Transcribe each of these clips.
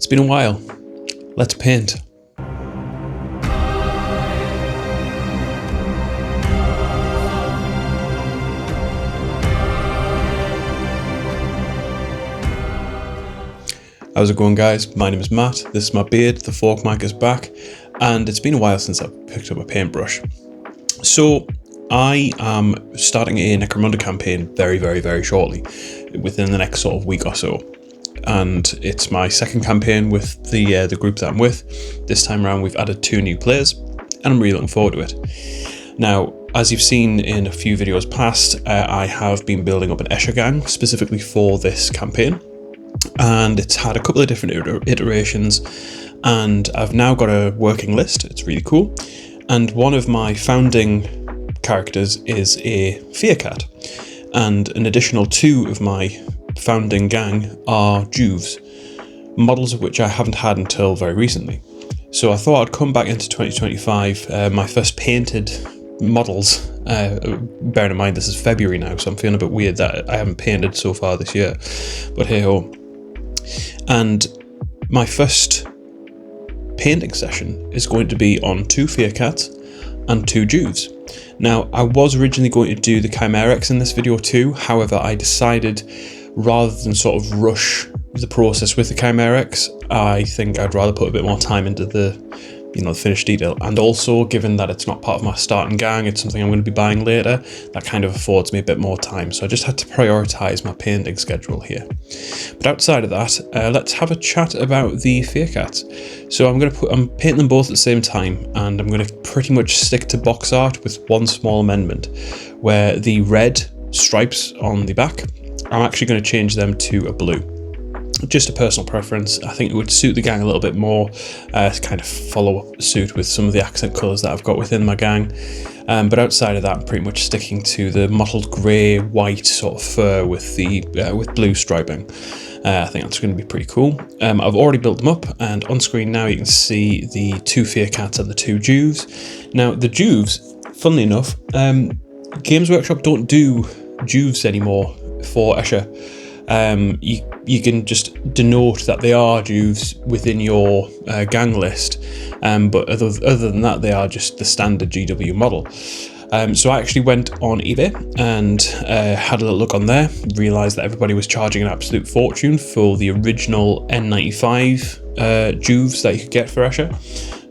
It's been a while. Let's paint. How's it going, guys? My name is Matt, this is my beard, the fork mic is back, and it's been a while since I've picked up a paintbrush. So I am starting a Necromunda campaign very shortly, within the next sort of week or so. And it's my second campaign with the group that I'm with. This time around we've added 2 new players, and I'm really looking forward to it. Now, as you've seen in a few videos past, I have been building up an Escher Gang specifically for this campaign. And it's had a couple of different iterations, and I've now got a working list. It's really cool. And one of my founding characters is a Phyrr Cat, and an additional 2 of my founding gang are Juves, models of which I haven't had until very recently. So I thought I'd come back into 2025, my first painted models, bearing in mind this is February now, so I'm feeling a bit weird that I haven't painted so far this year, but hey ho. And my first painting session is going to be on 2 Phyrr Cats and 2 Juves. Now, I was originally going to do the Chimerex in this video too, however I decided rather than sort of rush the process with the Chimerex, I think I'd rather put a bit more time into the finished detail. And also, given that it's not part of my starting gang, it's something I'm going to be buying later, that kind of affords me a bit more time. So I just had to prioritise my painting schedule here. But outside of that, let's have a chat about the Phyrr Cats. So I'm painting them both at the same time, and I'm going to pretty much stick to box art with one small amendment, where the red stripes on the back, I'm actually going to change them to a blue. Just a personal preference. I think it would suit the gang a little bit more, to kind of follow suit with some of the accent colours that I've got within my gang. But outside of that, I'm pretty much sticking to the mottled grey, white sort of fur with the with blue striping. I think that's going to be pretty cool. I've already built them up, and on screen now you can see the 2 Phyrr Cats and the 2 Juves. Now the Juves, funnily enough, Games Workshop don't do Juves anymore for Escher. You can just denote that they are Juves within your gang list, but other than that, they are just the standard GW model. So I actually went on eBay and had a little look on there, realised that everybody was charging an absolute fortune for the original N95 Juves that you could get for Escher.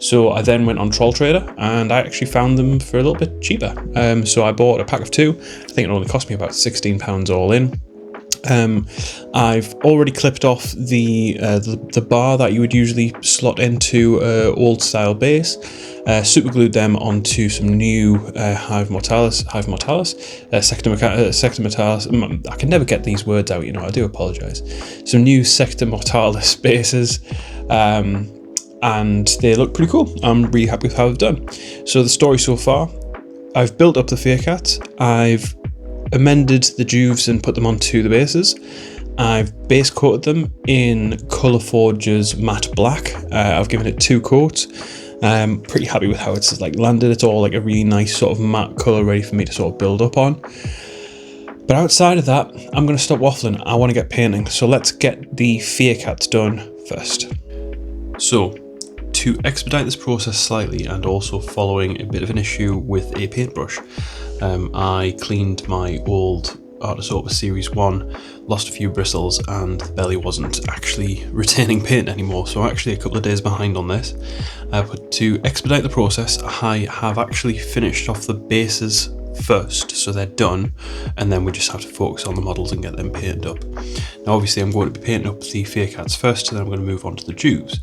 So I then went on Troll Trader, and I actually found them for a little bit cheaper. So I bought a pack of 2. I think it only cost me about £16 all in. I've already clipped off the bar that you would usually slot into old style base, super glued them onto some new Sector Mortalis. I can never get these words out, I do apologise. Some new Sector Mortalis bases, and they look pretty cool. I'm really happy with how they've done. So the story so far, I've built up the Phyrr Cats, I've amended the Juves and put them onto the bases. I've base coated them in Colourforge's matte black. I've given it 2 coats. Pretty happy with how it's landed. It's all a really nice sort of matte colour, ready for me to sort of build up on. But outside of that, I'm going to stop waffling. I want to get painting. So let's get the Phyrr Cats done first. So, to expedite this process slightly, and also following a bit of an issue with a paintbrush, I cleaned my old Artis Opus Series 1, lost a few bristles, and the belly wasn't actually retaining paint anymore, so I'm actually a couple of days behind on this. But to expedite the process, I have actually finished off the bases first, so they're done, and then we just have to focus on the models and get them painted up. Now obviously I'm going to be painting up the Phyrr Cats first, and then I'm going to move on to the Juves.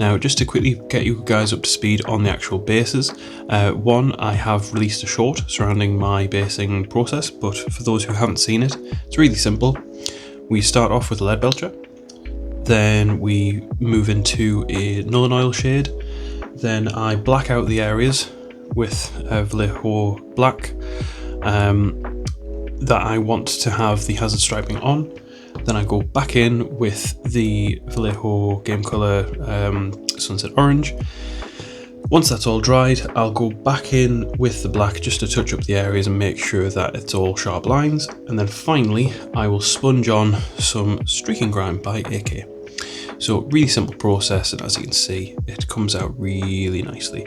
Now just to quickly get you guys up to speed on the actual bases, one, I have released a short surrounding my basing process, but for those who haven't seen it, it's really simple. We start off with a lead belcher, then we move into a null and oil shade, then I black out the areas with Vallejo black that I want to have the hazard striping on. Then I go back in with the Vallejo Game Colour Sunset Orange. Once that's all dried, I'll go back in with the black just to touch up the areas and make sure that it's all sharp lines. And then finally, I will sponge on some Streaking Grime by AK. So really simple process, and as you can see, it comes out really nicely.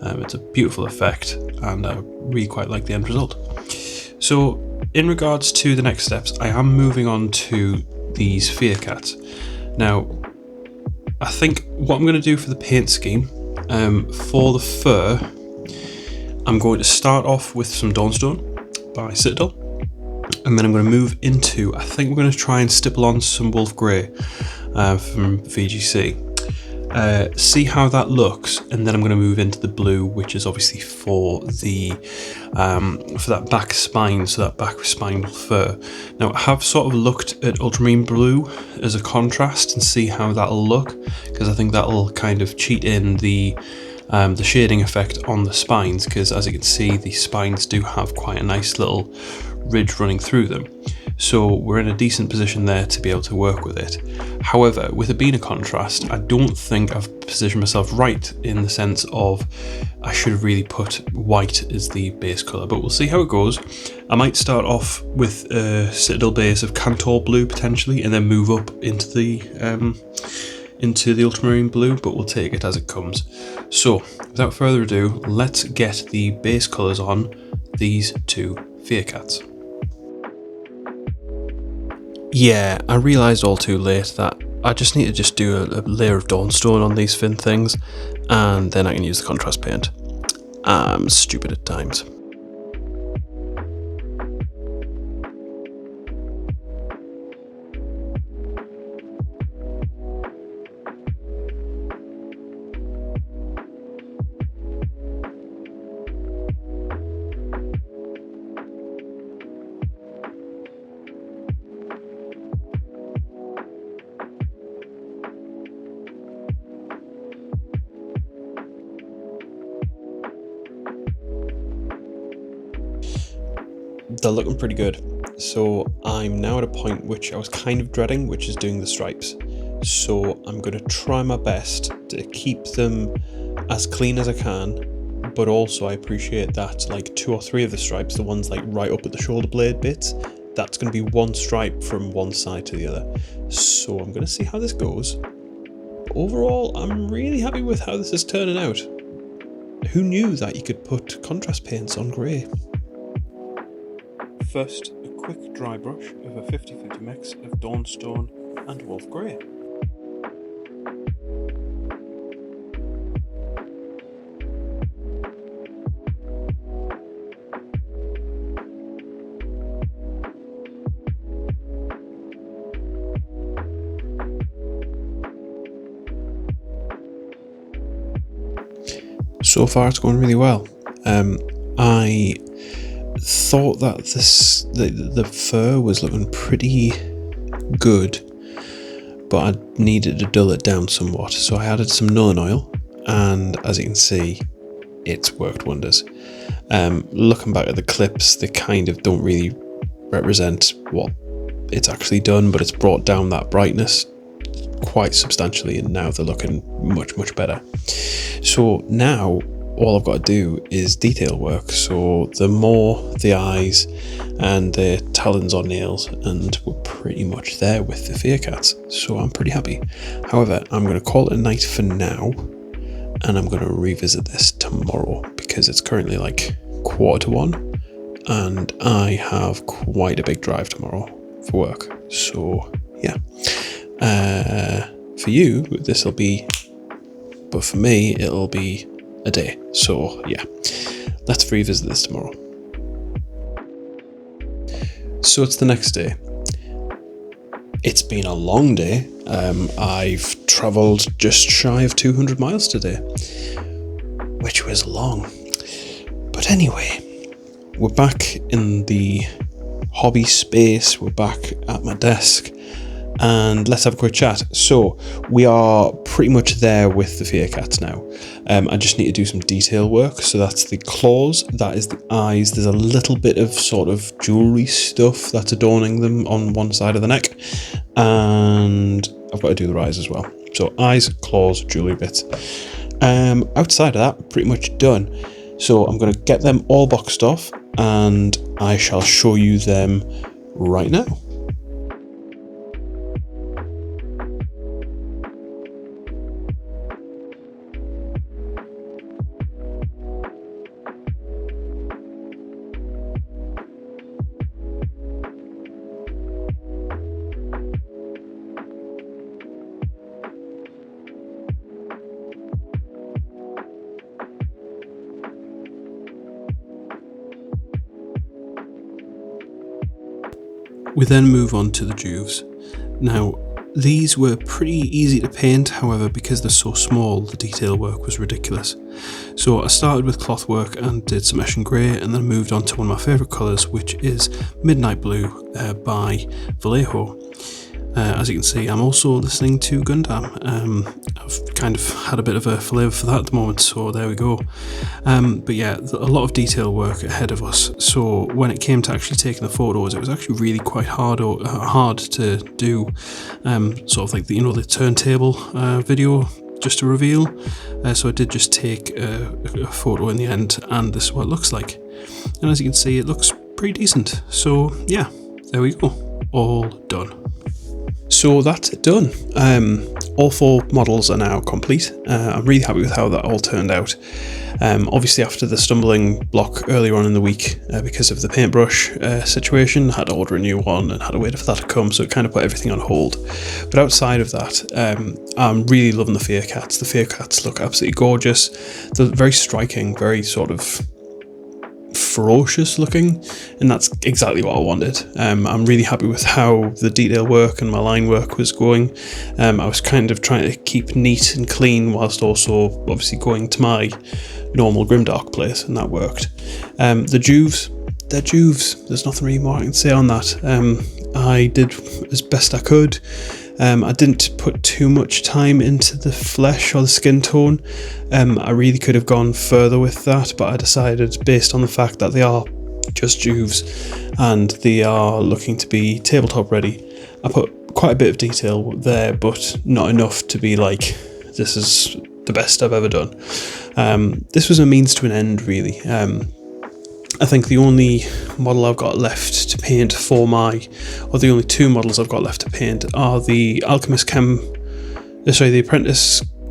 It's a beautiful effect, and I really quite like the end result. So in regards to the next steps, I am moving on to these Phyrr Cats. Now, I think what I'm going to do for the paint scheme, for the fur, I'm going to start off with some Dawnstone by Citadel, and then I'm going to move into, I think we're going to try and stipple on some Wolf Grey from VGC. See how that looks, and then I'm going to move into the blue, which is obviously for the for that back spine, so that back spinal fur. Now I have sort of looked at ultramarine blue as a contrast and see how that'll look, because I think that'll kind of cheat in the shading effect on the spines, because as you can see, the spines do have quite a nice little ridge running through them. So we're in a decent position there to be able to work with it. However, with it being a contrast, I don't think I've positioned myself right in the sense of I should have really put white as the base colour, but we'll see how it goes. I might start off with a Citadel base of Cantor blue potentially, and then move up into the ultramarine blue, but we'll take it as it comes. So without further ado, let's get the base colours on these two Phyrr Cats. Yeah, I realised all too late that I just need to do a layer of Dawnstone on these fin things, and then I can use the contrast paint. I'm stupid at times. They're looking pretty good. So I'm now at a point which I was kind of dreading, which is doing the stripes. So I'm going to try my best to keep them as clean as I can, but also I appreciate that like 2 or 3 of the stripes, the ones like right up at the shoulder blade bits, that's going to be one stripe from one side to the other. So I'm going to see how this goes. But overall, I'm really happy with how this is turning out. Who knew that you could put contrast paints on grey? First, a quick dry brush of a 50-50 mix of Dawnstone and Wolf Grey. So far it's going really well. I thought that the fur was looking pretty good, but I needed to dull it down somewhat, so I added some Nuln Oil, and as you can see, it's worked wonders. Looking back at the clips, they kind of don't really represent what it's actually done, but it's brought down that brightness quite substantially, and now they're looking much better. So now all I've got to do is detail work, so the more the eyes and the talons or nails, and we're pretty much there with the Phyrr Cats, so I'm pretty happy. However, I'm going to call it a night for now, and I'm going to revisit this tomorrow, because it's currently like 1:45, and I have quite a big drive tomorrow for work, so yeah. For you, this will be, but for me, it'll be a day. So yeah, let's revisit this tomorrow. So it's the next day. It's been a long day. I've travelled just shy of 200 miles today, which was long. But anyway, we're back in the hobby space. We're back at my desk, and let's have a quick chat. So we are pretty much there with the Phyrr Cats now. I just need to do some detail work. So that's the claws, that is the eyes. There's a little bit of sort of jewellery stuff that's adorning them on one side of the neck, and I've got to do the eyes as well. So eyes, claws, jewellery bits. Outside of that, pretty much done. So I'm going to get them all boxed off, and I shall show you them right now. We then move on to the Juves. Now, these were pretty easy to paint, however, because they're so small, the detail work was ridiculous. So I started with cloth work and did some Escher Grey, and then moved on to one of my favourite colours, which is Midnight Blue by Vallejo. As you can see, I'm also listening to Gundam. I've kind of had a bit of a flavour for that at the moment, so there we go. But yeah, a lot of detail work ahead of us. So when it came to actually taking the photos, it was actually really quite hard to do. Sort of like the turntable video just to reveal. So I did just take a photo in the end, and this is what it looks like. And as you can see, it looks pretty decent. So yeah, there we go, all done. So that's it done. All 4 models are now complete. I'm really happy with how that all turned out. Obviously after the stumbling block earlier on in the week because of the paintbrush situation, I had to order a new one and had to wait for that to come, so it kind of put everything on hold. But outside of that, I'm really loving the Phyrr Cats. The Phyrr Cats look absolutely gorgeous. They're very striking, very sort of ferocious looking, and that's exactly what I wanted. I'm really happy with how the detail work and my line work was going. I was kind of trying to keep neat and clean whilst also obviously going to my normal grimdark place, and that worked. The Juves, they're Juves. There's nothing really more I can say on that. I did as best I could. I didn't put too much time into the flesh or the skin tone. I really could have gone further with that, but I decided, based on the fact that they are just Juves and they are looking to be tabletop ready, I put quite a bit of detail there, but not enough to be like, this is the best I've ever done. This was a means to an end, really. I think the only model I've got left to paint the only 2 models I've got left to paint are the Apprentice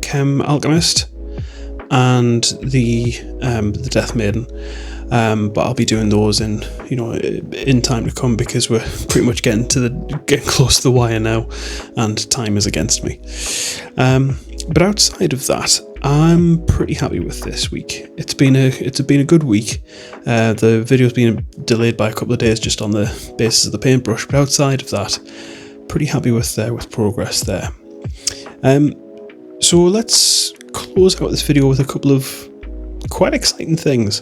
Chem Alchemist and the Death Maiden. But I'll be doing those in time to come, because we're pretty much getting close to the wire now, and time is against me. But outside of that, I'm pretty happy with this week. It's been a good week. The video's been delayed by a couple of days just on the basis of the paintbrush, but outside of that, pretty happy with progress there. So let's close out this video with a couple of quite exciting things.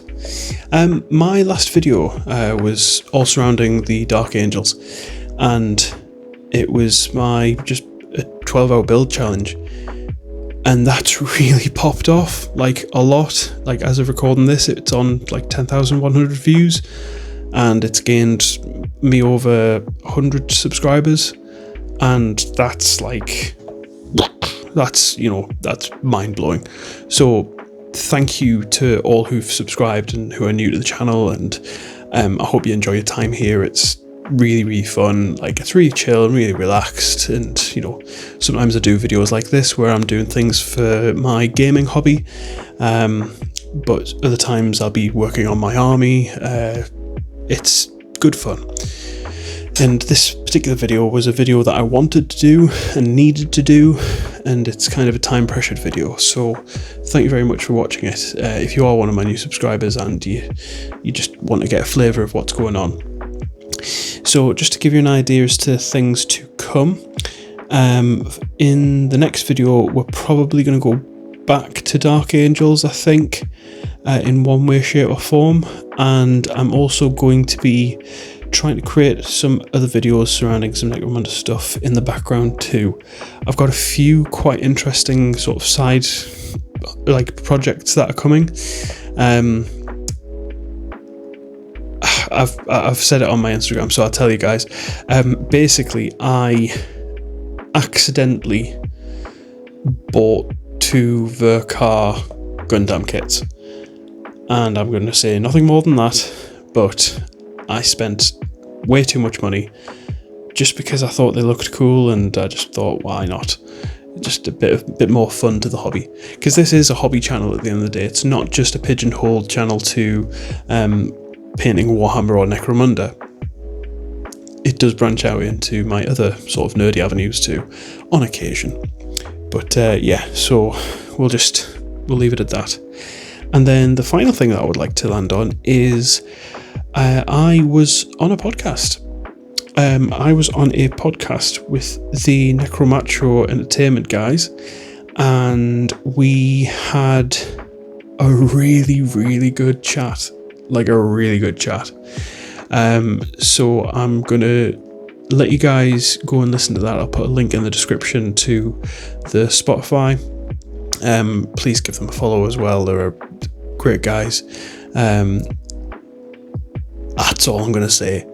My last video was all surrounding the Dark Angels, and it was my just a 12-hour build challenge. And that's really popped off, like a lot. Like, as of recording this, it's on like 10,100 views, and it's gained me over 100 subscribers, and that's mind blowing. So thank you to all who've subscribed and who are new to the channel, and I hope you enjoy your time here. It's really fun. Like, it's really chill and really relaxed, and sometimes I do videos like this where I'm doing things for my gaming hobby, but other times I'll be working on my army. It's good fun, and this particular video was a video that I wanted to do and needed to do, and it's kind of a time pressured video, so thank you very much for watching it. If you are one of my new subscribers and you just want to get a flavour of what's going on. So just to give you an idea as to things to come, in the next video we're probably going to go back to Dark Angels, I think, in one way, shape or form, and I'm also going to be trying to create some other videos surrounding some Necromunda stuff in the background too. I've got a few quite interesting sort of side projects that are coming. I've said it on my Instagram, so I'll tell you guys. Basically, I accidentally bought 2 Vercar Gundam kits, and I'm going to say nothing more than that, but I spent way too much money just because I thought they looked cool, and I just thought, why not? Just a bit more fun to the hobby, because this is a hobby channel at the end of the day. It's not just a pigeonholed channel to painting Warhammer or Necromunda. It does branch out into my other sort of nerdy avenues too, on occasion. But yeah, so we'll leave it at that. And then the final thing that I would like to land on is I was on a podcast. I was on a podcast with the Necromacho Entertainment guys, and we had a really, really good chat. Like a really good chat. So I'm going to let you guys go and listen to that. I'll put a link in the description to the Spotify. Please give them a follow as well. They're great guys. That's all I'm going to say.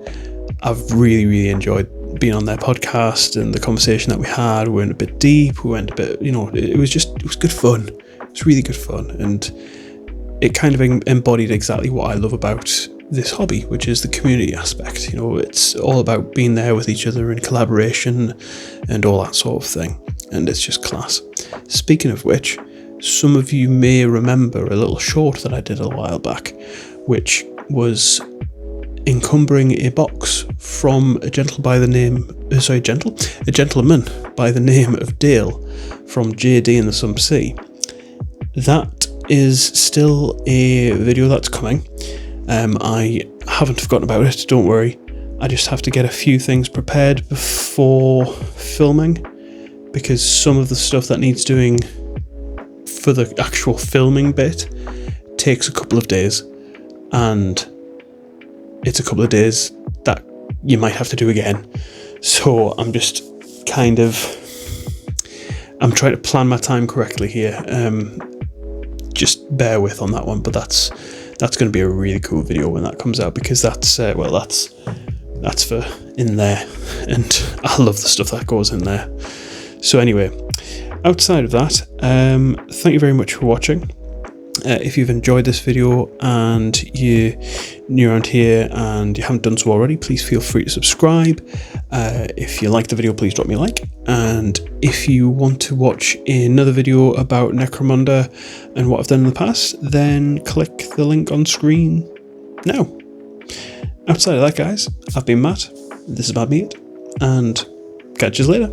I've really, really enjoyed being on their podcast, and the conversation that we had. We went a bit deep. We went a bit, it was good fun. It was really good fun, and it kind of embodied exactly what I love about this hobby, which is the community aspect. It's all about being there with each other in collaboration and all that sort of thing, and it's just class. Speaking of which, some of you may remember a little short that I did a while back, which was encumbering a box from a gentleman by the name of Dale from JD and the Some Sea. That is still a video that's coming. I haven't forgotten about it, don't worry. I just have to get a few things prepared before filming, because some of the stuff that needs doing for the actual filming bit takes a couple of days, and it's a couple of days that you might have to do again. So I'm just I'm trying to plan my time correctly here. Just bear with on that one, but that's going to be a really cool video when that comes out, because that's for in there, and I love the stuff that goes in there. So anyway, outside of that, thank you very much for watching. If you've enjoyed this video and you're new around here and you haven't done so already, please feel free to subscribe. If you like the video, please drop me a like. And if you want to watch another video about Necromunda and what I've done in the past, then click the link on screen now. Outside of that, guys, I've been Matt, this is my beard, and catch you later.